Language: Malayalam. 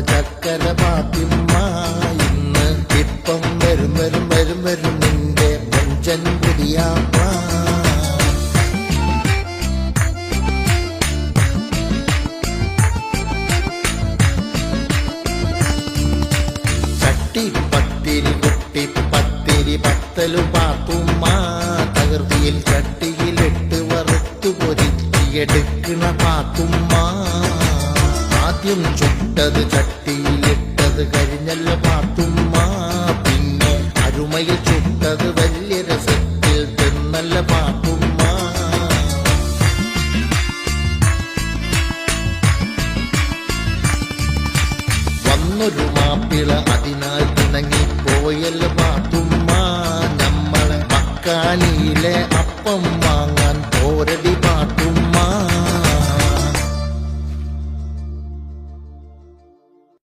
ചക്കര പാത്തിമ്മ ഇന്ന് ഇപ്പം വരും വരും വരും വരും നിന്റെ പഞ്ചൻ പുതിയാമ്മ. ചട്ടി പത്തിരി കുട്ടി പത്തിരി പത്തലു പാത്തുമ്മ തകൃതിയിൽ ചട്ടിയിലിട്ട് വറുത്തു പൊരിച്ചിയെടുക്കണ പാത്തുമ്മ. ആദ്യം ചുട്ടത് ചട്ടിയിലിട്ടത് കഴിഞ്ഞല്ല പാത്തുമ്മ, പിന്നെ അരുമയിൽ ചുട്ടത് വലിയ രസത്തിൽ തിന്നല്ല പാത്തുമ്മ. വന്നൊരു മാപ്പിള അതിനാൽ തിണങ്ങിപ്പോയല്ല പാത്തുമ്മ. നമ്മളെ മക്കാനിയിലെ അപ്പം വാങ്ങാൻ പോരടി പാത്തുമ്മ.